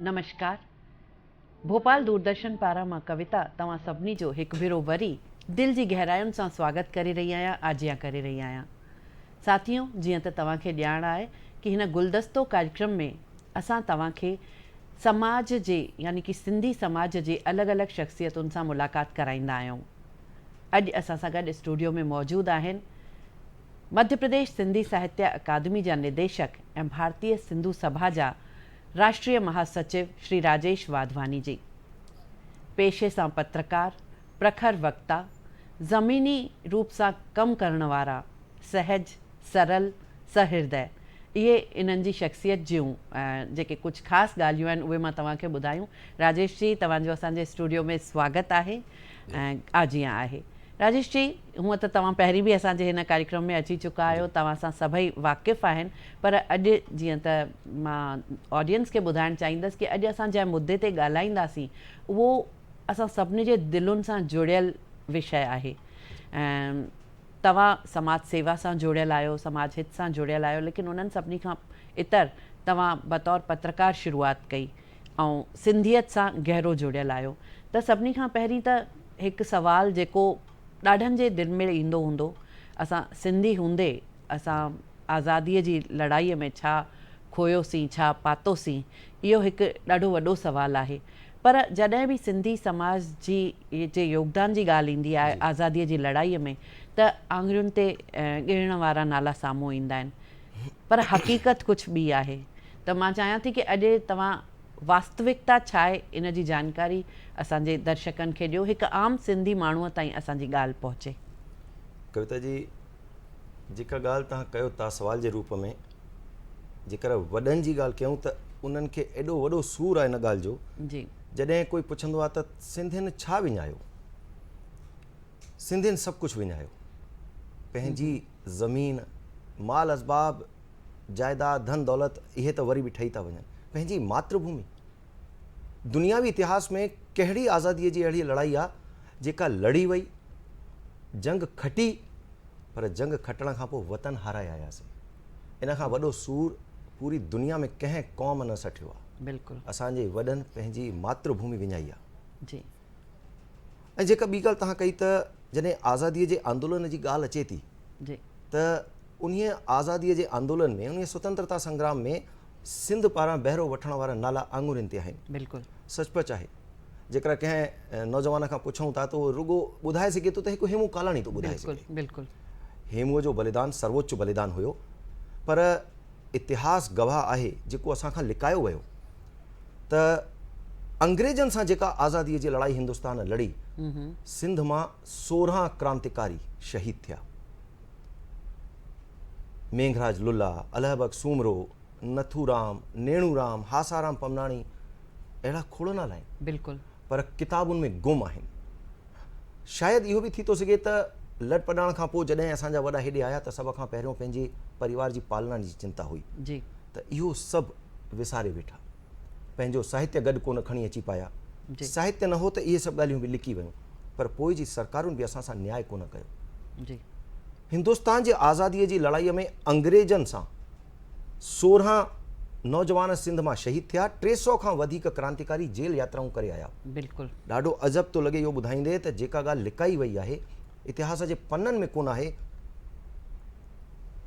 नमस्कार। भोपाल दूरदर्शन पारां मां कविता तव्हां सभिनी जो हिकु भेरो वरी दिल जी गहरायुनि सां स्वागत करे रही आहियां, आजियां करे रही आहियां। साथियों, जीअं त तव्हांखे ॼाण आहे कि हिन गुलदस्तो कार्यक्रम में असां तव्हांखे समाज जे यानी कि सिंधी समाज जे अलॻि अलॻि शख़्सियतुनि सां मुलाक़ात कराईंदा आहियूं। अॼु असां सां गॾु स्टूडियो में मौजूदु आहिनि मध्य प्रदेश सिंधी साहित्य अकादमी जा निदेशक ऐं भारतीय सिंधु सभा जा राष्ट्रीय महासचिव श्री राजेश वाधवानी जी। पेशे सां पत्रकार, प्रखर वक्ता, ज़मीनी रूप सां कमु करण वारा, सहज, सरल, सहृदय, इहे इन्हनि जी शख़्सियत जूं जेके कुझु ख़ासि ॻाल्हियूं आहिनि उहे मां तव्हांखे ॿुधायूं। राजेश जी, तव्हांजो असांजे स्टूडियो में स्वागत आहे ऐं आजियां आहे। राजेश जी, हूअं त तव्हां पहिरीं बि असांजे हिन कार्यक्रम में अची चुका आहियो, तव्हां सां सभई वाक़िफ़ आहिनि, पर अॼु जीअं त मां ऑडियंस खे ॿुधाइणु चाहींदसि कि अॼु असां जंहिं मुद्दे ते ॻाल्हाईंदासीं उहो असां सभिनी जे दिलुनि सां जुड़ियल विषय आहे। ऐं तव्हां समाज सेवा सां जुड़ियल आहियो, समाज हित सां जुड़ियल आहियो, लेकिन उन्हनि सभिनी खां इतर तव्हां बतौर पत्रकार शुरूआति कई ऐं सिंधियत सां गहरो जुड़ियल आहियो। त सभिनी खां पहिरीं त हिकु सवाल जेको ॾाढनि जे दिलि में ईंदो हूंदो, असां सिंधी हूंदे असां आज़ादीअ जी लड़ाईअ में छा खोयोसीं, छा पातोसीं, इहो हिकु ॾाढो वॾो सवालु आहे। पर जॾहिं बि सिंधी समाज जी जे योगदान जी ॻाल्हि ईंदी आहे आज़ादीअ जी लड़ाईअ में, त आङुरियुनि ते ॻिणण वारा नाला साम्हूं ईंदा आहिनि, पर हक़ीक़त कुझु ॿी आहे। त मां चाहियां थी कि अॼु तव्हां वास्तविकता छा आहे इन जी जानकारी असांजे दर्शकनि खे ॾियो, हिकु आम सिंधी माण्हूअ ताईं असांजी ॻाल्हि पहुचे। कविता जी, जेका ॻाल्हि तव्हां कयो था सवाल जे रूप में, जेकर वॾनि जी ॻाल्हि कयूं त उन्हनि खे एॾो वॾो सूर आहे इन ॻाल्हि जो। जी। जॾहिं कोई पुछंदो आहे त सिंधियुनि छा विञायो, सिंधियुनि सभु कुझु विञायो, पंहिंजी ज़मीन, माल असबाब, जाइदाद, धन दौलत, इहे त वरी बि ठही था वञनि, पंहिंजी मातृभूमि। दुनियावी इतिहास में कहिड़ी आज़ादीअ जी अहिड़ी लड़ाई आहे जेका लड़ी वई, जंग खटी, पर जंग खटण खां पोइ वतन हाराए आयासीं। इन खां वॾो सूर पूरी दुनिया में कंहिं क़ौम न सठियो आहे। बिल्कुलु। असांजे वॾनि पंहिंजी मातृभूमि विञाई आहे। जी। ऐं जेका ॿी ॻाल्हि तव्हां कई त जॾहिं आज़ादीअ जे आंदोलन जी ॻाल्हि अचे थी जी, त उन आज़ादीअ जे आंदोलन में, उन स्वतंत्रता संग्राम में सिंध पारां बहिरो वठण वारा नाला आङुरियुनि ते आहिनि। बिल्कुलु सचपच आहे। जेकर कंहिं नौजवान खां पुछूं था त उहो रुगो ॿुधाए सघे थो त हिकु हेमू कालाणी थो ॿुधाए सघे। बिल्कुलु। हेमूअ जो बलिदान सर्वोच्च बलिदान हुयो, पर इतिहास गवाह आहे जेको असां खां लिकायो वियो त अंग्रेजनि सां जेका आज़ादीअ जी लड़ाई हिंदुस्तान लड़ी, सिंध मां 16 क्रांतिकारी शहीद थिया। मेघराज लुला, अलहबक सूमरो, नथूराम, नेणूराम, हासाराम पमनाणी, अहिड़ा खोड़ नाला आहिनि। बिल्कुलु। पर किताबुनि में गुम आहिनि। शायदि इहो बि थी थो सघे त लॾ पॾाण खां पोइ जॾहिं असांजा वॾा हेॾे आया त सभ खां पहिरियों पंहिंजे परिवार जी पालना जी चिंता हुई। जी। त इहो सभु विसारे वेठा, पंहिंजो साहित्य गॾु कोन खणी अची पाया। साहित्य न हो त इहे सभु ॻाल्हियूं बि लिकी वियूं, पर पोइ जी सरकारुनि बि असां सां न्याय कोन कयो। जी। हिंदुस्तान जे आज़ादीअ जी लड़ाईअ में अंग्रेजनि सां 16 नौजवान सिंध मां शहीद थिया। 300 खां वधीक क्रांतिकारी जेल यात्राऊं करे आया। बिल्कुलु। ॾाढो अजब थो लॻे इहो ॿुधाईंदे त जेका ॻाल्हि लिकाई वई आहे, इतिहास जे पन्ननि में कोन आहे।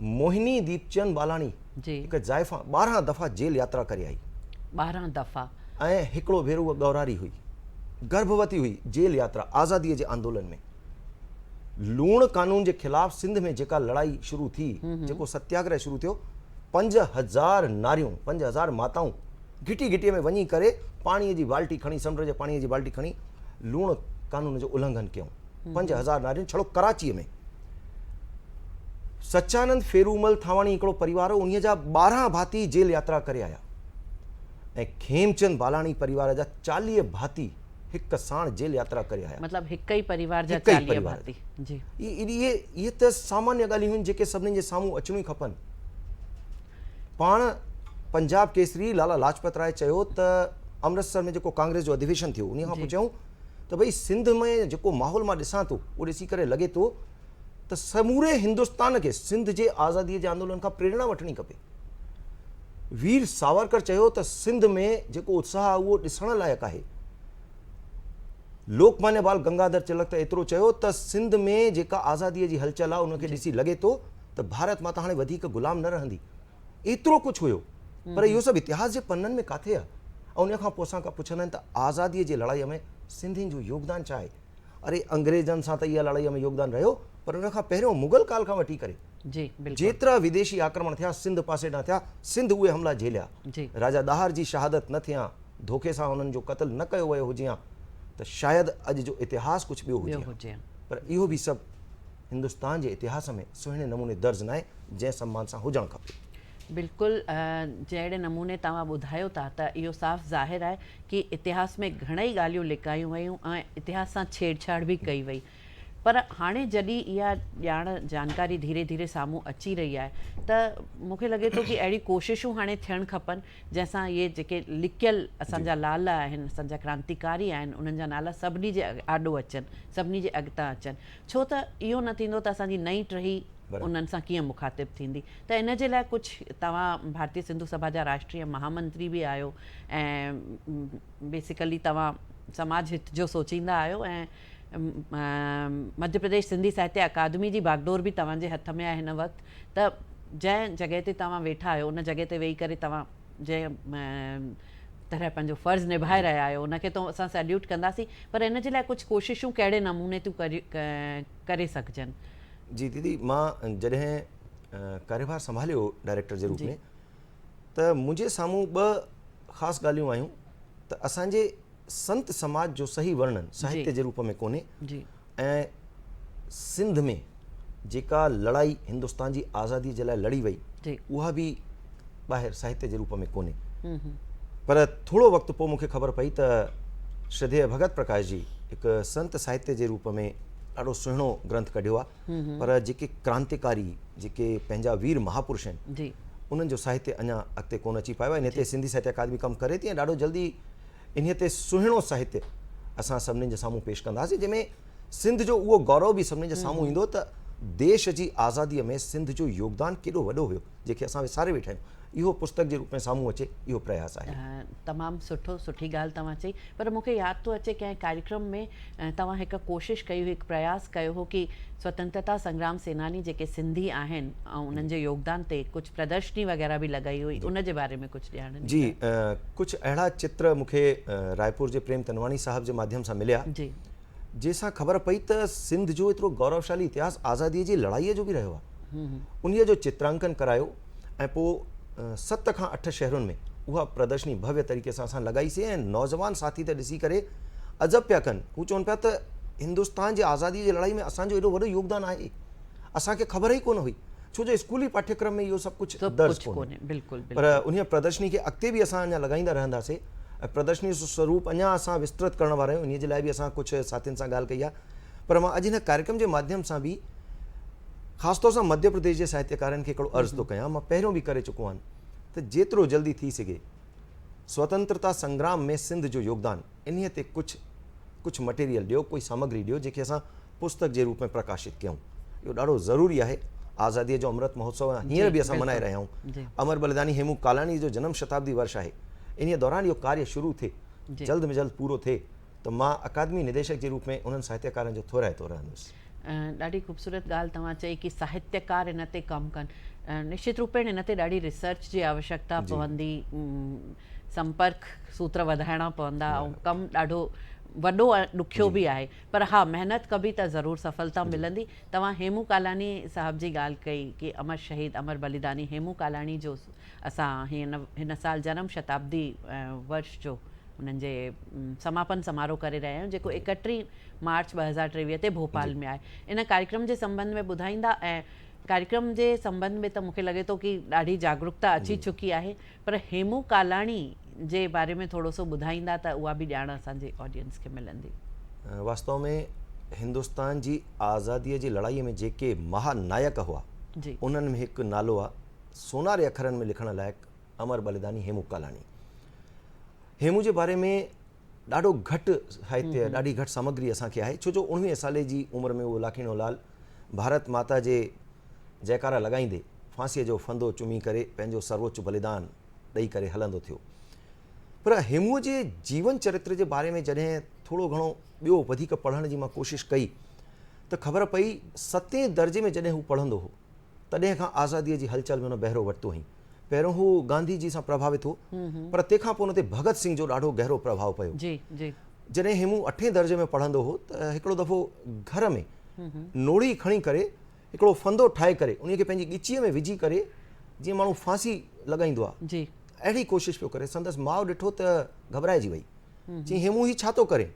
मोहिनी दीपचंद बालाणी हिकु ज़ाइफ़ा 12 दफ़ा जेल यात्रा करे आई। 12 दफ़ा। ऐं हिकिड़ो भेरो उहा गौरारी हुई, गर्भवती हुई, जेल यात्रा आज़ादीअ जे आंदोलन में। लूण कानून जे ख़िलाफ़ सिंध में जेका लड़ाई शुरू थी, जेको सत्याग्रह शुरू थियो, 5000 नारियूं, 5000 माताऊं घिटी घिटीअ में वञी करे पाणीअ जी बाल्टी खणी, समुंड जे पाणीअ जी बाल्टी खणी लूण कानून जो उल्लंघन कयूं। 5000 नारियूं, छड़ो कराचीअ में। सच्चानंद फेरूमल थावाणी हिकिड़ो परिवार हो, उन जा 12 भाती जेल यात्रा करे आया। ऐं खेमचंद बालाणी परिवार जा 40 भाती हिकु साण जेल यात्रा करे आया। मतिलबु हिकु ई परिवार जा 40 भाती। जी। इहे त सामान्य ॻाल्हियूं आहिनि जेके सभिनी जे साम्हूं अचणियूं खपनि। पाण पंजाब केसरी लाला लाजपत राय चयो त अमृतसर में जेको कांग्रेस जो अधिवेशन थियो, उन खां पुछऊं त भई सिंध में जेको माहौल मां ॾिसां थो, उहो ॾिसी करे लॻे थो त समूरे हिंदुस्तान खे सिंध जे आज़ादीअ जे आंदोलन खां प्रेरणा वठणी खपे। वीर सावरकर चयो त सिंध में जेको उत्साह आहे उहो ॾिसण लाइक़ु आहे। लोकमान्य बाल गंगाधर तिलक त एतिरो चयो त सिंध में जेका आज़ादीअ जी हलचल आहे उनखे ॾिसी लॻे थो त भारत माता हाणे वधीक गुलाम न रहंदी। एतिरो कुझु हुयो, पर इहो सभु इतिहास जे पन्ननि में किथे आहे? ऐं उन खां पोइ असां खां पुछंदा आहिनि त आज़ादीअ जी लड़ाईअ में सिंधियुनि जो योगदानु छा आहे? अरे अंग्रेज़नि सां त इहा लड़ाईअ में योगदानु रहियो, पर उन खां पहिरियों मुगल काल खां वठी करे जी बिल्कुलु जेतिरा विदेशी आक्रमण थिया सिंध पासे ॾांहुं थिया, सिंध उहे हमला झेलिया। जी राजा दाहिर जी शहादत न थिया, धोखे सां हुननि जो क़त्ल न कयो वियो हुजे हा त शायदि अॼु जो इतिहास कुझु ॿियो ॿियो हुजे हा। हुजे। पर इहो बि सभु हिंदुस्तान जे इतिहास में सुहिणे नमूने दर्ज न आहे, जंहिं सम्मान सां हुजणु खपे। बिल्कुलु जहिड़े नमूने तव्हां ॿुधायो था त इहो साफ़ ज़ाहिर आहे कि इतिहास में घणेई ॻाल्हियूं लिकायूं वयूं ऐं इतिहास सां छेड़छाड़ बि कई वई। पर हाणे जॾहिं इहा ॼाण जानकारी धीरे धीरे साम्हूं अची रही आहे त मूंखे लॻे थो कि अहिड़ी कोशिशूं हाणे थियणु खपनि जंहिंसां इहे जेके लिकियल असांजा लाल आहिनि, असांजा क्रांतिकारी आहिनि, उन्हनि जा नाला सभिनी जे आॾो अचनि, सभिनी जे अॻितां अचनि। छो त इहो न थींदो त असांजी नई टही उन्हनि सां कीअं मुखातिब थींदी। त इन जे लाइ कुझु तव्हां भारतीय सिंधु सभा जा राष्ट्रीय महामंत्री बि आहियो ऐं बेसिकली तव्हां समाज हित जो सोचींदा आहियो ऐं मध्य प्रदेश सिंधी साहित्य अकादमी जी बागडोर बि तव्हांजे हथ में आहे हिन वक़्तु। त जंहिं जॻह ते तव्हां वेठा आहियो उन जॻह ते वेही करे तव्हां जंहिं तरह पंहिंजो फ़र्ज़ु निभाए रहिया आहियो उनखे तो असां सैल्यूट कंदासीं, पर इन जे लाइ कुझु कोशिशूं कहिड़े नमूने थियूं करे सघजनि? जी दीदी, मां जॾहिं कार्यभार संभालियो डायरेक्टर जे रूप में त मुंहिंजे साम्हूं ॿ ख़ासि ॻाल्हियूं आयूं त असांजे संत समाज जो सही वर्णन साहित्य जे रूप में कोन्हे ऐं सिंध में जेका लड़ाई हिंदुस्तान जी आज़ादी जे लाइ लड़ी वई उहा बि ॿाहिरि साहित्य जे रूप में कोन्हे। पर थोरो वक़्तु पोइ मूंखे ख़बर पई त श्रद्धेय भगत प्रकाश जी हिकु संत साहित्य जे रूप में ॾाढो सुहिणो ग्रंथ कढियो आहे, पर जेके क्रांतिकारी जेके पंहिंजा वीर महापुरुष आहिनि उन्हनि जो साहित्य अञा अॻिते कोन अची पायो आहे। इन ते सिंधी साहित्य अकादमी कमु करे थी ऐं ॾाढो जल्दी इन ते सुहिणो साहित्य असां सभिनीनि जे साम्हूं पेश कंदासीं, जंहिंमें सिंध जो उहो गौरव बि सभिनी जे साम्हूं ईंदो त देश जी आज़ादीअ में सिंध जो योगदानु केॾो वॾो हुयो जेके असां विसारे वेठा आहियूं। इहो पुस्तक जे रूप में साम्हूं अचे, इहो प्रयास आहे। तमामु सुठी ॻाल्हि तव्हां चई, पर मूंखे यादि थो अचे कंहिं कार्यक्रम में तव्हां हिकु कोशिशि कई हुई, हिकु प्रयास कयो हो कि स्वतंत्रता संग्राम सेनानी जेके सिंधी आहिनि ऐं उन्हनि जे योगदान ते कुझु प्रदर्शनी वग़ैरह बि लॻाई हुई, उन जे बारे में कुझु ॼाण? जी, कुझु अहिड़ा चित्र मूंखे रायपुर जे प्रेम तनवाणी साहब जे माध्यम सां मिलिया जंहिंसां ख़बर पई त सिंध जो एतिरो गौरवशाली इतिहास आज़ादीअ जी लड़ाईअ जो बि रहियो आहे। उन्हीअ जो चित्रांकन करायो ऐं पोइ 7 खां 8 शहरुनि में उहा प्रदर्शनी भव्य तरीक़े सां असां लॻाईसीं ऐं नौजवान साथी त ॾिसी करे अजब पिया कनि। हू चवनि पिया त हिंदुस्तान जी आज़ादीअ जी लड़ाई में असांजो एॾो वॾो योगदानु आहे, असांखे ख़बर ई कोन हुई, छो जो स्कूली पाठ्यक्रम में इहो सभु कुझु दर्ज कोन्हे। पर उन प्रदर्शनी खे अॻिते बि असां अञा लॻाईंदा रहंदासीं ऐं प्रदर्शनी जो स्वरूप अञा असां विस्तृत करण वारा आहियूं। इन जे लाइ बि असां कुझु साथियुनि सां ॻाल्हि कई आहे। पर मां अॼु हिन कार्यक्रम जे माध्यम सां बि ख़ासि तौर सां मध्य प्रदेश जे साहित्यकारनि खे हिकिड़ो अर्ज़ु थो कयां, मां पहिरियों बि करे चुको आहियां त जेतिरो जल्दी थी सघे स्वतंत्रता संग्राम में सिंध जो योगदानु इन्हीअ ते कुझु मटेरियल ॾियो, कोई सामग्री ॾियो जेके असां पुस्तक जे रूप में प्रकाशित कयूं। इहो ॾाढो ज़रूरी आहे। आज़ादीअ जो अमृत महोत्सव हींअर बि असां मनाए रहिया आहियूं। अमर बलिदानी हेमू कालाणी जो जन्म शताब्दी वर्ष आहे। इन दौरान इहो कार्य शुरू थिए, जल्द में जल्द पूरो थिए त मां अकादमी निदेशक जे रूप में उन्हनि साहित्यकारनि जो थोराइतो रहंदुसि। ॾाढी ख़ूबसूरत ॻाल्हि तव्हां चई कि साहित्यकार इन ते कमु कनि। निश्चित रूप इन ते ॾाढी रिसर्च जी आवश्यकता पवंदी, संपर्क सूत्र वधाइणा पवंदा ऐं कमु ॾाढो वॾो ॾुखियो बि आहे, पर हा महिनत कबी त ज़रूरु सफलता मिलंदी। तव्हां हेमू कालानी साहब जी ॻाल्हि कई कि अमर शहीद अमर बलिदानी हेमू कालाणी जो असां हिन साल जनम शताब्दी वर्ष जो उन्हनि जे समापन समारोह करे रहिया आहियूं, जेको 31 मार्च 2023 ते भोपाल में आहे। इन कार्यक्रम जे संबंध में ॿुधाईंदा? ऐं कार्यक्रम जे संबंध में त मूंखे लॻे थो कि ॾाढी जागरूकता अची चुकी आहे, पर हेमू कालाणी जे बारे में थोरो सो ॿुधाईंदा त उहा बि ॼाण असांजे ऑडियंस खे मिलंदी। वास्तव में हिंदुस्तान जी आज़ादीअ जी लड़ाईअ में जेके महानायक हुआ उन्हनि में हिकु नालो आहे सोनारे अखरनि में लिखण लाइक़ु अमर बलिदानी हेमू कालाणी। हेमू जे बारे में ॾाढो घटि साहित्य, ॾाढी घटि सामग्री असांखे आहे, छो जो 19 साले जी उमिरि में उहो लाखीणो लाल भारत माता जे जयकारा लॻाईंदे फांसीअ जो फंदो चुमी करे पंहिंजो सर्वोच्च बलिदान ॾेई करे हलंदो थियो। पर हेमूअ जे जीवन चरित्र जे बारे में जॾहिं थोरो घणो ॿियो वधीक पढ़ण जी मां कोशिशि कई त ख़बर पई 7 दर्जे में जॾहिं हू पढ़ंदो हो तॾहिं खां आज़ादीअ जी हलचल में हुन बहिरो वरितो हुई। पहिरियों हू गांधी जी सां प्रभावित हो, पर तंहिंखां पोइ हुन ते भगत सिंह जो ॾाढो गहरो प्रभाव पियो। जी जी जॾहिं हेमू 8 दर्जे में पढ़ंदो हो त हिकिड़ो दफ़ो घर में नोड़ी खणी करे हिकिड़ो फंदो ठाहे करे उन खे पंहिंजी ॻिचीअ में विझी करे जीअं माण्हू फांसी लॻाईंदो आहे जी अहिड़ी कोशिशि पियो करे। संदसि माउ ॾिठो त घबराइजी वई, चई हेमू ही छा थो करे?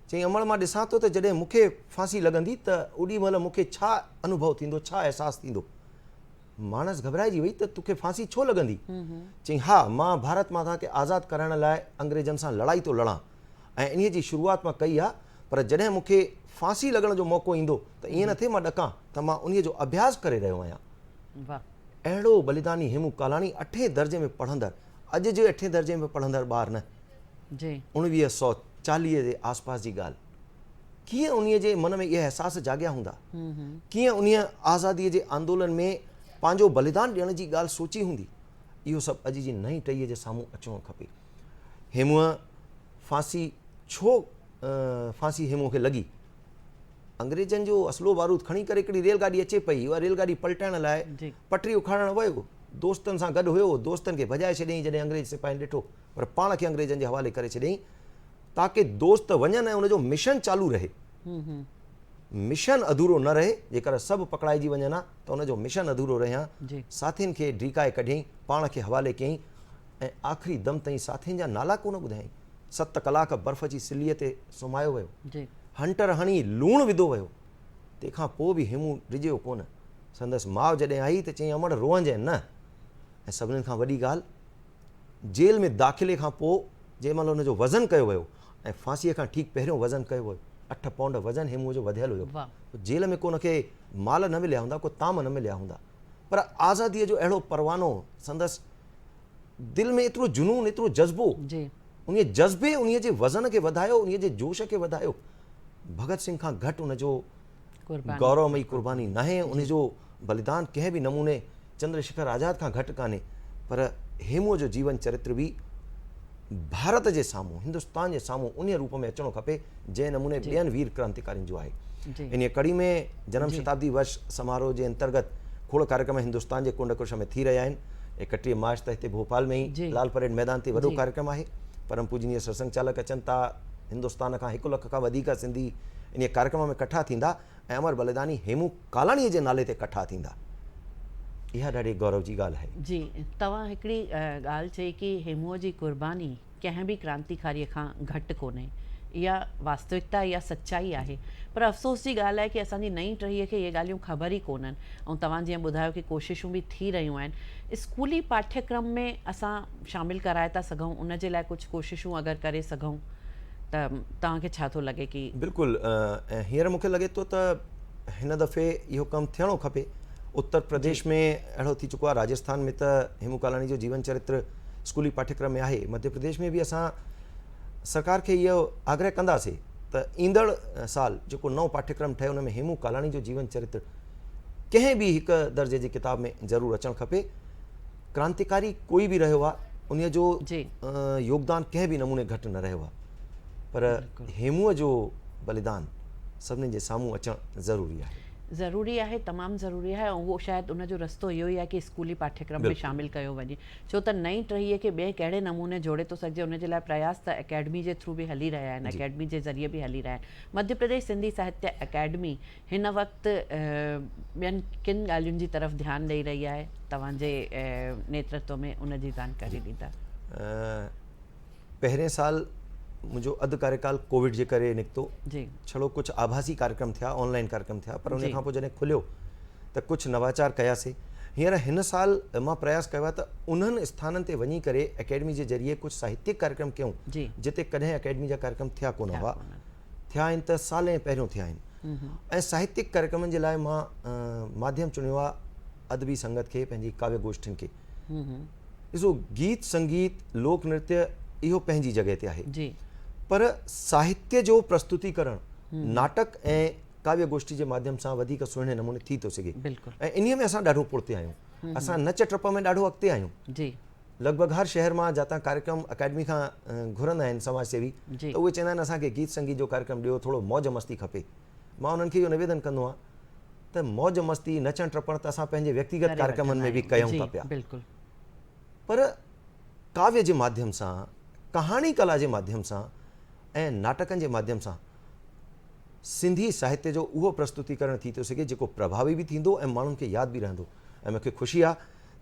चई अमड़ मां ॾिसां थो त जॾहिं मूंखे फांसी लॻंदी त ओॾी महिल मूंखे छा अनुभव थींदो, छा अहसासु थींदो। मानस घबराइजी वई त तोखे फांसी छो लॻंदी? चई हा, मां भारत माता खे आज़ादु करण लाइ अंग्रेजनि सां लड़ाई थो लड़ां ऐं इन जी शुरूआति मां कई आहे, पर जॾहिं मूंखे फांसी लॻण जो मौक़ो ईंदो त ईअं न थिए मां ॾकां, त मां उन जो अभ्यास करे रहियो आहियां। वाह, अहिड़ो बलिदानी हेमू कालाणी 8 दर्जे में पढ़ंदड़, अॼु जे 8 दर्जे में पढ़ंदड़ ॿार न, जी 1940 जे आसपास जी ॻाल्हि, कीअं उन जे मन में इहे अहसास जाॻिया हूंदा, कीअं उन आज़ादीअ जे आंदोलन में पंहिंजो बलिदान ॾियण जी ॻाल्हि सोची हूंदी। इहो सभु अॼु जी नई टहीअ जे साम्हूं अचिणो खपे। हेमूअ फांसी छो फांसी हेमूअ खे लॻी? अंग्रेजनि जो असलो बारूद खणी करे हिकिड़ी रेलगाॾी अचे पई, उहा रेलगाॾी पलटाइण लाइ जी पटरी उखाड़ण वियो, दोस्तनि सां गॾु हुयो, दोस्तनि खे भॼाए छॾियईं जॾहिं अंग्रेज सिपाहियुनि ॾिठो, पर पाण खे अंग्रेजनि जे हवाले करे छॾियईं ताकी दोस्त वञनि ऐं उनजो मिशन चालू रहे। मिशन अधूरो न रहे, जेकर सभु पकड़ाइजी वञनि हा त उनजो मिशन अधूरो रहे हा। जी साथियुनि खे ढीकाए कढियईं, पाण खे हवाले कयईं ऐं आख़िरी दम ताईं साथियुनि जा नाला कोन ॿुधायईं। 7 कलाक बर्फ़ जी सिलीअ ते सुम्हायो वियो, जी हंटर हणी लूणु विधो वियो, तंहिंखां पोइ बि हेमू रिझियो कोन। संदसि माउ जॾहिं आई त चईं अमड़ रोअंजांइ न। ऐं सभिनीनि खां वॾी ॻाल्हि, जेल में दाख़िले खां पोइ जंहिं महिल हुनजो वज़न कयो वियो ऐं फांसीअ खां ठीकु पहिरियों वज़न कयो वियो, 8 पाउंड वज़न हेमूअ जो वधियलु हुयो। वाह, जेल में को हुनखे माल न मिलिया हूंदा, को ताम न मिलिया हूंदा, पर आज़ादीअ जो अहिड़ो परवानो, संदसि दिलि में एतिरो जुनून, एतिरो जज़्बो, जी उन जज़्बे उन जे वज़न खे वधायो, उन जे जोश खे वधायो। भगत सिंह खां घटि उनजो कुर्बानी गौरवमयी कुर्बानी नाहे, उनजो बलिदान कंहिं बि नमूने चंद्रशेखर आज़ाद खां घटि कान्हे। पर हेमूअ जो जीवन चरित्र बि भारत जे साम्हूं, हिंदुस्तान जे साम्हूं उन रूप में अचिणो खपे जंहिं नमूने ॿियनि वीर क्रांतिकारियुनि जो आहे। जी इन कड़ी में जन्म जी। शताब्दी वर्ष समारोह जे अंतर्गत खोड़ कार्यक्रम हिंदुस्तान जे कुंड कुश में थी रहिया आहिनि। 31 मार्च त हिते भोपाल में जी। ई लाल परेड मैदान ते वॾो जी। कार्यक्रम आहे। परम पूजनीय सत्संग चालक अचनि था, हिंदुस्तान खां 1 लख खां वधीक सिंधी इन कार्यक्रम में कठा थींदा ऐं अमर बलिदानी हेमू कालाणीअ जे नाले ते कठा थींदा। इहा ॾाढी गौरव जी ॻाल्हि आहे। जी तव्हां हिकिड़ी ॻाल्हि चई कि हेमूअ जी कुर्बानी कंहिं बि क्रांतिकारीअ खां घटि कोन्हे, इहा वास्तविकता, इहा सच्चाई आहे। पर अफ़सोस जी ॻाल्हि आहे कि असांजी नई टहीअ खे इहे ॻाल्हियूं ख़बर ई कोन्हनि। ऐं तव्हां जीअं ॿुधायो कि कोशिशूं बि थी रहियूं आहिनि, स्कूली पाठ्यक्रम में असां शामिलु कराए था सघूं, उन जे लाइ कुझु कोशिशूं अगरि करे सघूं त तव्हांखे छा थो लॻे? कि बिल्कुलु, ऐं हींअर मूंखे लॻे थो त हिन दफ़े इहो कमु थियणो खपे। उत्तर प्रदेश में अहिड़ो थी चुको आहे, राजस्थान में त हेमू कालाणी जो जीवन चरित्र स्कूली पाठ्यक्रम में आहे। मध्य प्रदेश में बि असां सरकार खे इहो आग्रह कंदासीं त ईंदड़ साल जेको नओं पाठ्यक्रम ठहे उन में हेमू कालाणी जो जीवन चरित्र कंहिं बि हिकु दर्जे जी किताब में ज़रूरु अचणु खपे। क्रांतिकारी कोई बि रहियो आहे, उन जो जी योगदान कंहिं बि नमूने घटि न रहियो आहे, पर हेमूअ जो बलिदान सभिनीनि जे साम्हूं अचणु ज़रूरी आहे। ज़रूरी आहे, तमामु ज़रूरी आहे। ऐं उहो शायदि उनजो रस्तो इहो ई आहे कि स्कूली पाठ्यक्रम में शामिलु कयो वञे, छो त नई टहीअ खे ॿिए कहिड़े नमूने जोड़े थो सघिजे। उन जे लाइ प्रयास त अकेडमी जे थ्रू बि हली रहिया आहिनि, अकेडमी जे ज़रिए बि हली रहिया आहिनि। मध्य प्रदेश सिंधी साहित्य अकेडमी हिन वक़्तु ॿियनि किन ॻाल्हियुनि जी तरफ़ ध्यानु ॾेई रही आहे? तव्हांजे नेतृत्व में उन जी जानकारी ॾींदा। पहिरें साल मुंहिंजो अधु कार्यकाल कोविड जे करे निकितो, जी छड़ो कुझु आभासी कार्यक्रम थिया, ऑनलाइन कार्यक्रम थिया, पर जी। उन खां पोइ जॾहिं खुलियो त कुझु नवाचार कयासीं। हींअर हिन साल मां प्रयास कयो आहे त उन्हनि स्थाननि ते वञी करे अकेडमी जे ज़रिए कुझु साहित्यिक कार्यक्रम कयूं जी जिते कॾहिं अकेडमी जा कार्यक्रम थिया कोन हुआ। थिया आहिनि त साल पहिरियों थिया आहिनि। ऐं साहित्यिक कार्यक्रमनि जे लाइ मां माध्यम चुनियो आहे अदबी संगत खे, पंहिंजी काव्य गोष्ठियुनि खे। ॾिसो, गीत संगीत लोक नृत्य इहो पंहिंजी जॻह ते आहे, जी पर साहित्य जो प्रस्तुतिकरण नाटक ऐं काव्य गोष्ठी जे माध्यम सां वधीक सुहिणे नमूने थी थो सघे। बिल्कुलु ऐं इन्हीअ में असां ॾाढो पुठिते आहियूं, असां नच टप में ॾाढो अॻिते आहियूं। जी लॻभॻि हर शहर मां जातां कार्यक्रम अकेडमी खां घुरंदा आहिनि समाज सेवी, जी। त उहे चवंदा आहिनि असांखे गीत संगीत जो कार्यक्रम ॾियो, थोरो मौज मस्ती खपे। मां उन्हनि खे इहो निवेदन कंदो आहियां त मौज मस्ती नचण टपण त असां पंहिंजे व्यक्तिगत करे कार्यक्रमनि में बि वठंदा आहियूं। कयूं था जी, पिया, बिल्कुलु। पर काव्य जे माध्यम सां, कहाणी कला जे माध्यम सां ऐं नाटकनि जे माध्यम सां सिंधी साहित्य जो उहो प्रस्तुतिकरण थी थो सघे जेको प्रभावी बि थींदो ऐं माण्हुनि खे यादि बि रहंदो। ऐं मूंखे ख़ुशी आहे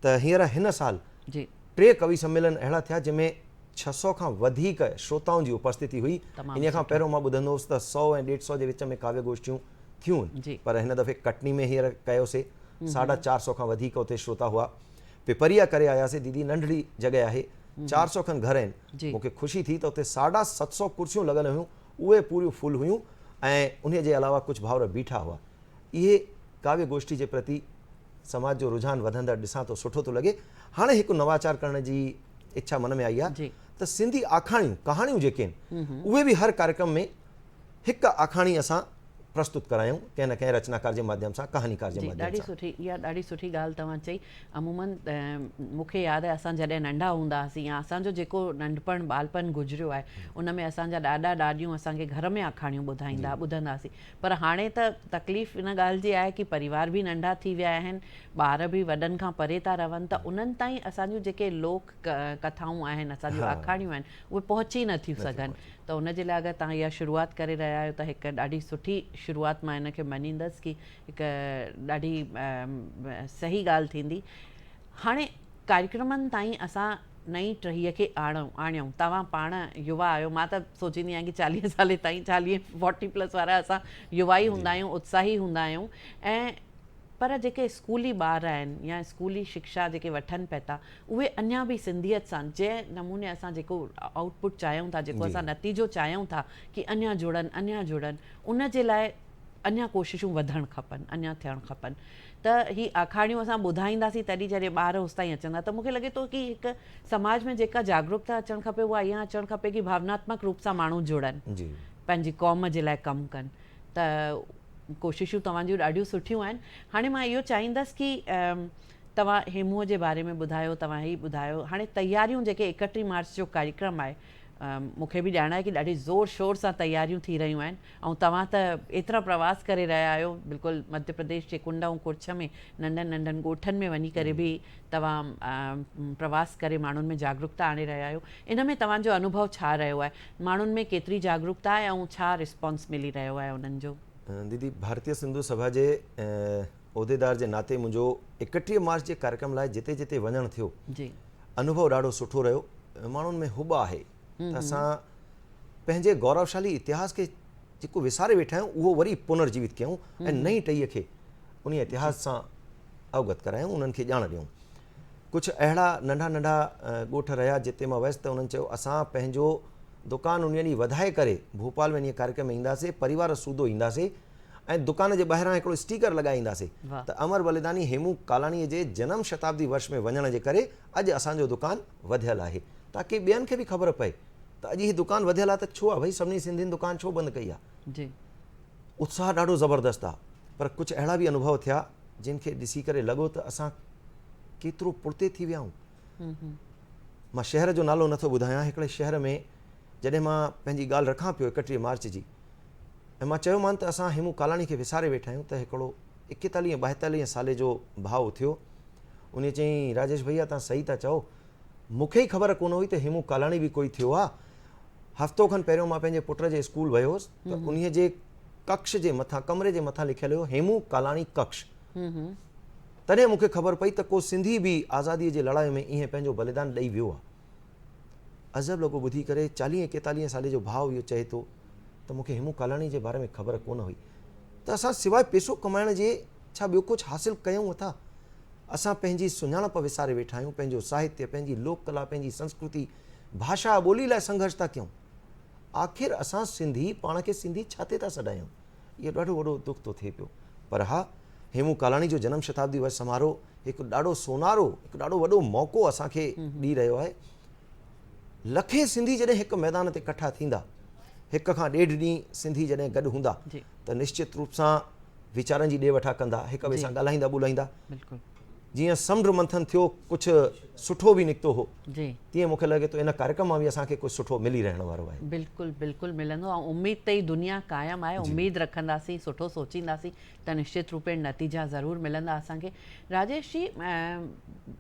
त हींअर हिन साल जी 3 कवि सम्मेलन अहिड़ा थिया जंहिंमें 600 खां वधीक श्रोताउनि जी उपस्थिति हुई। तमामु इन खां सुठो। पहिरियों मां ॿुधंदो हुउसि त 100 ऐं 150 जे विच में काव्य गोष्ठियूं थियूं आहिनि, जी। पर हिन दफ़े कटनी में हींअर कयोसीं, 450 खां वधीक उते श्रोता हुआ। पिपरिया करे आयासीं, दीदी नंढड़ी जॻह आहे, 400 खनि घर आहिनि। जी। मूंखे ख़ुशी थी त उते 750 कुर्सियूं लॻल हुयूं, उहे पूरियूं फुल हुयूं ऐं उन जे अलावा कुझु भाउर बीठा हुआ। इहे काव्य गोष्ठी जे प्रति समाज जो रुझान वधंदड़ ॾिसां थो, सुठो थो लॻे। हाणे हिकु नवाचार करण जी इच्छा मन में आई आहे जी। त सिंधी आखाणियूं कहाणियूं जेके आहिनि उहे बि हर कार्यक्रम में हिकु आखाणी असां प्रस्तुत करायूं, कंहिं न कंहिं रचनाकार जे माध्यम सां, कहानीकार जे जी, माध्यम ॾाढी सां। सुठी, इहा ॾाढी सुठी ॻाल्हि तव्हां चई। अमूमन मूंखे यादि आहे असां जॾहिं नंढा हूंदा हुआसीं या असांजो जेको नंढपण बालपन गुज़रियो आहे उन में असांजा ॾाॾा ॾाॾियूं असांखे घर में आखाणियूं ॿुधंदासीं। पर हाणे त तकलीफ़ इन ॻाल्हि जी आहे कि परिवार बि नंढा थी विया आहिनि, ॿार बि वॾनि खां परे था रहनि, त उन्हनि ताईं असांजूं जेके लोक कथाऊं आहिनि, असांजूं आखाणियूं आहिनि, उहे पहुची नथियूं सघनि। त उन जे लाइ अगरि तव्हां इहा शुरूआति करे रहिया आहियो त हिकु ॾाढी सुठी शुरूआति मां हिन खे मञींदसि कि हिकु ॾाढी सही ॻाल्हि थींदी। हाणे कार्यक्रमनि ताईं असां नई टहीअ खे आणियूं। तव्हां पाण युवा आहियो, मां त सोचींदी आहियां कि 40 साल ताईं 40+ वारा असां युवा ई हूंदा आहियूं, उत्साही हूंदा आहियूं। ऐं पर जेके स्कूली ॿार आहिनि या स्कूली शिक्षा जेके वठनि पिया था, उहे अञा बि सिंधियत सां जंहिं नमूने असां जेको आउटपुट चाहियूं था, जेको असां नतीजो चाहियूं था कि अञा जुड़नि, उन जे लाइ अञा कोशिशूं वधणु खपनि, अञा थियणु खपनि। त ही आखाणियूं असां ॿुधाईंदासीं तॾहिं जॾहिं ॿार होसि ताईं अचंदा। त मूंखे लॻे थो कि हिकु समाज में जेका जागरूकता अचणु खपे उहा इहा अचणु खपे कि भावनात्मक रूप सां माण्हू जुड़नि, जी। पंहिंजी क़ौम जे लाइ कमु कनि। त कोशिशूं तव्हांजूं ॾाढियूं सुठियूं आहिनि। हाणे मां इहो चाहींदसि कि तव्हां हेमूअ जे बारे में ॿुधायो, तव्हां ही ॿुधायो हाणे तयारियूं जेके 31 मार्च जो कार्यक्रम आहे, मूंखे बि ॼाण आहे कि ॾाढी ज़ोर शोर सां तयारियूं थी रहियूं आहिनि। ऐं तव्हां त एतिरा प्रवास करे रहिया आहियो, बिल्कुलु मध्य प्रदेश जे कुंड ऐं कुर्छ में नंढनि ॻोठनि में वञी करे बि तव्हां प्रवास करे माण्हुनि में जागरूकता आणे रहिया आहियो। इन में तव्हांजो अनुभव छा रहियो आहे? माण्हुनि में केतिरी जागरूकता आहे ऐं छा रिस्पॉन्स मिली रहियो आहे उन्हनि जो? दीदी, भारतीय सिंधु सभा जे उहिदेदार जे नाते मुंहिंजो 31 मार्च जे कार्यक्रम लाइ जिते जिते वञणु थियो, जी। अनुभव ॾाढो सुठो रहियो। माण्हुनि में हुब आहे त असां पंहिंजे गौरवशाली इतिहास खे जेको विसारे वेठा आहियूं उहो वरी पुनर्जीवित कयूं ऐं नई टहीअ खे उन इतिहास सां अवगत करायूं, उन्हनि खे ॼाण ॾियूं। कुझु अहिड़ा नंढा नंढा ॻोठ रहिया जिते मां वियुसि त उन्हनि चयो असां पंहिंजो दुकानु उन ॾींहुं वधाए करे भोपाल में ईअं कार्यक्रम में ईंदासीं, परिवार सूधो ईंदासीं ऐं दुकान जे ॿाहिरां हिकिड़ो स्टिकर लॻाईंदासीं त अमर बलिदानी हेमू कालाणीअ जे जनम शताब्दी वर्ष में वञण जे करे अॼु असांजो दुकानु वधियलु आहे, ताकी ॿियनि खे बि ख़बर पए त अॼु हीअ दुकानु वधियलु आहे त छो आहे भई, सभिनी सिंधियुनि दुकानु छो बंदि कई आहे। जी। उत्साह ॾाढो ज़बरदस्त आहे, पर कुझु अहिड़ा बि अनुभव थिया जिन खे ॾिसी करे लॻो त असां केतिरो पुठिते थी विया आहियूं। मां शहर जो नालो नथो ॿुधायां, हिकिड़े शहर में जॾहिं मां पंहिंजी ॻाल्हि रखां पियो 31 मार्च जी, ऐं मां चयोमांनि त असां हेमू कालाणी खे विसारे वेठा आहियूं, त हिकिड़ो 41-42 साले जो भाउ उथियो। उन चयईं राजेश भैया तव्हां सही था चओ, मूंखे ई ख़बर कोन हुई त हेमू कालाणी बि कोई थियो आहे। हफ़्तो खनि पहिरियों मां पंहिंजे पुट जे स्कूल वियो हुउसि त उन जे कक्ष जे मथां, कमरे जे मथां लिखियलु हुयो हेमू कालाणी कक्ष। तॾहिं मूंखे ख़बर पई त को सिंधी बि आज़ादीअ जे लड़ाई में ईअं पंहिंजो बलिदान ॾेई वियो आहे। अज़ब लॻो ॿुधी करे, 40-41 साले जो भाउ इहो चए थो त मूंखे हेमू कालाणी जे बारे में ख़बर कोन हुई। त असां सवाइ पैसो कमाइण जे छा ॿियो कुझु हासिलु कयूं था? असां पंहिंजी सुञाणप विसारे वेठा आहियूं, पंहिंजो साहित्य, पंहिंजी लोक कला, पंहिंजी संस्कृति, भाषा ॿोली लाइ संघर्ष था कयूं। आख़िर असां सिंधी पाण खे सिंधी छाते था सॾायूं? इहो ॾाढो वॾो दुख थो थिए पियो। पर हा, हेमू कालाणी जो जनम शताब्दी वर्ष समारोह हिकु ॾाढो सोनारो, हिकु ॾाढो वॾो मौक़ो असांखे ॾेई रहियो आहे। लखे सिंधी जॾहिं हिकु मैदान ते इकट्ठा थींदा, 1 खां 1.5 ॾींहुं सिंधी जॾहिं गॾु हूंदा त निश्चित रूप सां वीचारनि जी ॾे वठा कंदा, हिक ॿिए सां ॻाल्हाईंदा ॿोलाईंदा। जीअं समुंड मंथन थियो कुझु सुठो बि निकितो हो, जी तीअं मूंखे लॻे थो इन कार्यक्रम मां बि असांखे कुझु सुठो मिली रहण वारो आहे। बिल्कुलु बिल्कुलु मिलंदो ऐं उमेद ते ई दुनिया क़ाइमु आहे। उमेद रखंदासीं, सुठो सोचींदासीं त निश्चित रूपे नतीजा ज़रूरु मिलंदा असांखे। राजेश जी,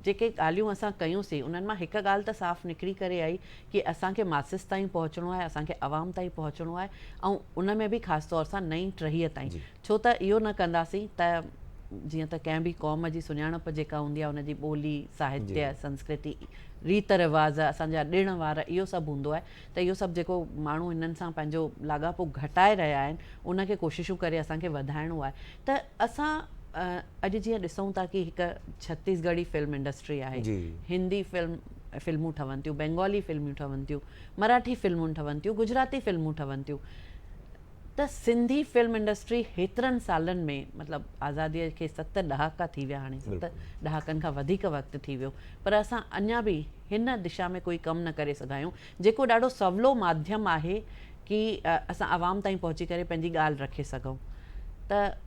जेके ॻाल्हियूं असां कयूंसीं उन्हनि मां हिकु ॻाल्हि त साफ़ु निकिरी करे आई कि असांखे मासिस ताईं पहुचणो आहे, असांखे आवाम ताईं पहुचणो आहे, ऐं उन में बि ख़ासि तौर सां नई टहीअ ताईं। छो त इहो न कंदासीं त जीअं त कंहिं बि क़ौम जी सुञाणप जेका हूंदी आहे उनजी ॿोली, साहित्य, संस्कृति, रीत रिवाज़, असांजा ॾिण वार, इहो सभु हूंदो आहे। त इहो सभु जेको माण्हू हिननि सां पंहिंजो लाॻापो घटाए रहिया आहिनि उनखे कोशिशूं करे असांखे वधाइणो आहे। त असां अॼु जीअं ॾिसूं था कि हिकु छत्तीसगढ़ी फिल्म इंडस्ट्री आहे, हिंदी फिल्मूं ठहनि थियूं, बंगाली फिल्मूं ठहनि थियूं, मराठी फिल्मूं ठहनि थियूं, गुजराती फिल्मूं ठहनि थियूं। त सिंधी फिल्म इंडस्ट्री हेतिरनि सालनि में, मतिलबु आज़ादीअ खे 7 ॾहाका थी विया, हाणे 7 ॾहाकनि खां वधीक वक़्तु थी वियो, पर असां अञा बि हिन दिशा में कोई कमु न करे सघा आहियूं, जेको ॾाढो सवलो माध्यम आहे कि असां आवाम ताईं पहुची करे पंहिंजी ॻाल्हि रखे सघूं। त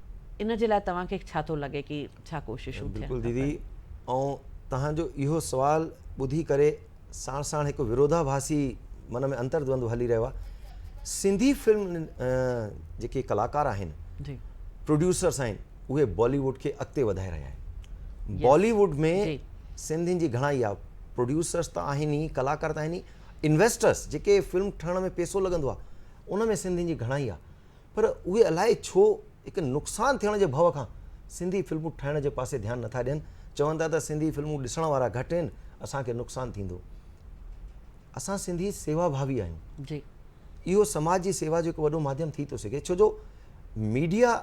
इन जे लाइ तव्हांखे छा थो लॻे कि छा कोशिशूं थियनि? बिल्कुलु दीदी, ऐं तव्हांजो इहो सुवालु ॿुधी करे साण साण हिकु विरोधाभासी मन में अंतर्द्वंद हली रहियो आहे। सिंधी फिल्म जेके कलाकार आहिनि, प्रोड्यूसर्स आहिनि, उहे बॉलीवुड खे अॻिते वधाए रहिया आहिनि। बॉलीवुड में सिंधियुनि जी घणाई आहे, प्रोड्यूसर्स त आहिनि ई, कलाकार त आहिनि ई, इन्वेस्टर्स जेके फिल्म ठहण में पैसो लॻंदो आहे उन में सिंधियुनि जी घणाई आहे, पर उहे अलाए छो हिकु नुक़सानु थियण जे भउ खां सिंधी फिल्मूं ठाहिण जे पासे ध्यानु नथा ॾियनि। चवनि था त सिंधी फिल्मूं ॾिसण वारा घटि आहिनि, असांखे नुक़सानु थींदो। असां सिंधी सेवा भावी आहियूं जी, इहो समाज जी सेवा जो हिकु वॾो माध्यम थी थो सघे, छो जो मीडिया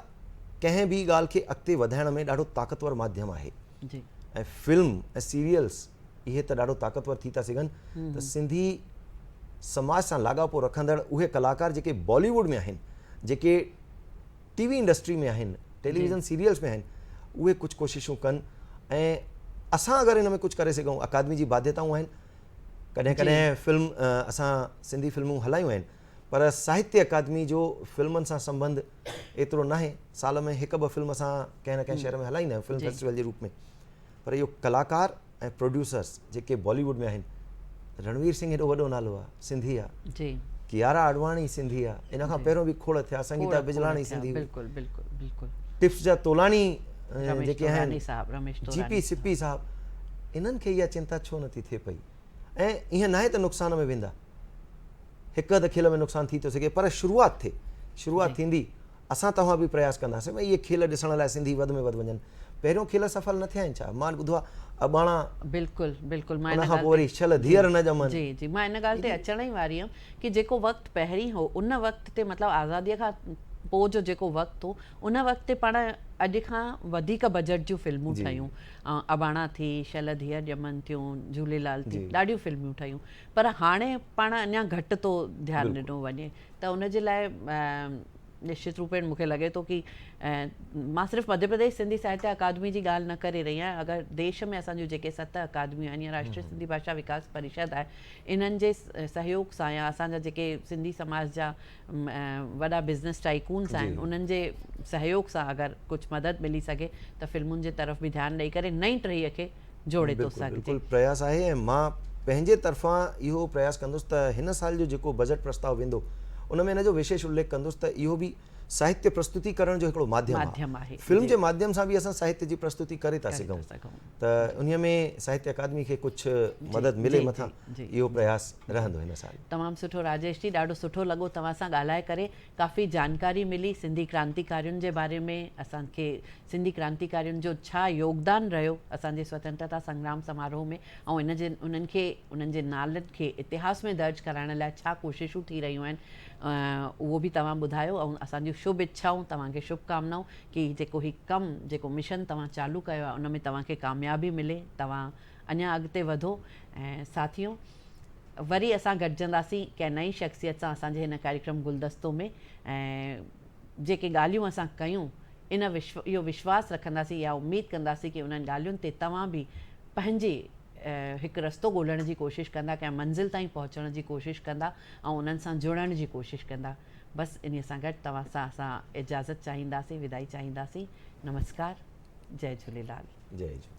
कंहिं बि ॻाल्हि खे अॻिते वधाइण में ॾाढो ताक़तवर माध्यम आहे जी, ऐं फिल्म ऐं सीरियल्स इहे त ॾाढो ताक़तवर थी था सघनि। त सिंधी समाज सां लाॻापो रखंदड़ उहे कलाकार जेके बॉलीवुड में आहिनि, जेके टीवी इंडस्ट्री में आहिनि, टेलीविज़न सीरियल्स में आहिनि, उहे कुझु कोशिशूं कनि ऐं असां अगरि हिन में कुझु करे सघूं। अकादमी जी बाध्यताऊं आहिनि, कॾहिं कॾहिं फिल्म असां सिंधी फिल्मूं हलायूं आहिनि, पर साहित्य अकादमी जो फिल्मनि सां संबंध एतिरो न आहे। साल में 1-2 फिल्म असां कंहिं न कंहिं शहर में हलाईंदा आहियूं फिल्म फेस्टिवल जे रूप में, पर इहो कलाकार ऐं प्रोड्यूसर्स जेके बॉलीवुड में आहिनि, रणवीर सिंह हेॾो वॾो नालो आहे, सिंधी आहे जी, कियारा आडवाणी सिंधी आहे, इन खां पहिरियों बि खोड़ थिया, संगीता बिजलाणी सिंधी, बिल्कुलु बिल्कुलु बिल्कुलु, टिप्स जा तोलाणी जेके आहिनि, जीपी सिप्पी साहब, इन्हनि खे इहा चिंता छो नथी थिए पई? ऐं ईअं न आहे त नुक़सान में वेंदा, हिकु अधु खेल में नुक़सानु थी थो सघे, पर शुरूआति थींदी। असां तव्हां बि प्रयास कंदासीं भई इहे खेल ॾिसण लाइ सिंधी वधि में वधि वञनि। पहिरियों खेल सफल न थिया आहिनि छा? मां ॿुधो आहे अबाणा, बिल्कुलु बिल्कुलु, मां उन खां पोइ वरी छल धीअर न ॼमनि। जी जी, मां इन ॻाल्हि ते अचण ई वारी हुयमि कि जेको वक़्तु पहिरीं हो, उन वक़्त ते मतिलबु आज़ादीअ खां पोइ जो जेको वक़्तु हो, उन वक़्त ते पाण अॼु खां वधीक बजट जूं फिल्मूं ठहियूं, अबाणा थी, छल धीअर ॼमनि थियूं, झूलेलाल थी, ॾाढियूं फिल्मूं ठहियूं, पर हाणे पाण अञा घटि थो ध्यानु ॾिनो वञे। त उन जे लाइ निश्चित रूपेण मूंखे लॻे थो कि मां सिर्फ़ु मध्य प्रदेश सिंधी साहित्य अकादमी जी ॻाल्हि न करे रही आहियां। अगरि देश में असांजूं जेके 7 अकादमियूं आहिनि या राष्ट्रीय सिंधी भाषा विकास परिषद आहे, इन्हनि जे सहयोग सां या असांजा जेके सिंधी समाज जा वॾा बिज़नेस टाइकून्स आहिनि, उन्हनि जे सहयोग सां अगरि कुझु मदद मिली सघे त फिल्मुनि जे तरफ़ बि ध्यानु ॾेई करे नई टहीअ खे जोड़े थो सघे। बिल्कुलु प्रयास आहे ऐं मां पंहिंजे तरफ़ां इहो प्रयास कंदुसि त हिन साल जो जेको बजट प्रस्ताव वेंदो उन में हिनजो विशेष उल्लेख कंदुसि त इहो बि साहित्य प्रस्तुतिकरण जो हिकिड़ो माध्यम आहे। फिल्म जे माध्यम सां बि असां साहित्य जी प्रस्तुति करे था सघूं, त उन में साहित्य अकादमी खे कुझु मदद मिले मथां इहो प्रयास रहंदो हिन साल। तमामु सुठो राजेश जी, ॾाढो सुठो लॻो तव्हां सां ॻाल्हाए करे, काफ़ी जानकारी मिली सिंधी क्रांतिकारियुनि जे बारे में, असांखे सिंधी क्रांतिकारियुनि जो छा योगदान रहियो असांजे स्वतंत्रता संग्राम समारोह में, ऐं उन्हनि जे नालनि खे इतिहास में दर्ज कराइण लाइ छा कोशिशूं थी रहियूं आहिनि, उहो बि तव्हां ॿुधायो। ऐं असांजूं शुभ इच्छाऊं, तव्हांखे शुभकामनाऊं कि जेको ही कमु, जेको मिशन तव्हां चालू कयो आहे, उन में तव्हांखे कामयाबी मिले, तव्हां अञा अॻिते वधो। ऐं साथियों, वरी असां गॾिजंदासीं कंहिं नई शख़्सियत सां असांजे हिन कार्यक्रम गुलदस्तो में, ऐं जेके ॻाल्हियूं असां कयूं इहो विश्वास रखंदासीं या उमेद कंदासीं कि उन्हनि ॻाल्हियुनि ते तव्हां बि पंहिंजे हिकु रस्तो ॻोल्हण जी कोशिशि कंदा, कंहिं मंज़िल ताईं पहुचण जी कोशिशि कंदा ऐं उन्हनि सां जुड़ण जी कोशिशि कंदा। बसि इन सां गॾु तव्हां सां असां इजाज़त चाहींदासीं, विदाई चाहींदासीं। नमस्कार, जय झूलेलाल। जय झूलेलाल।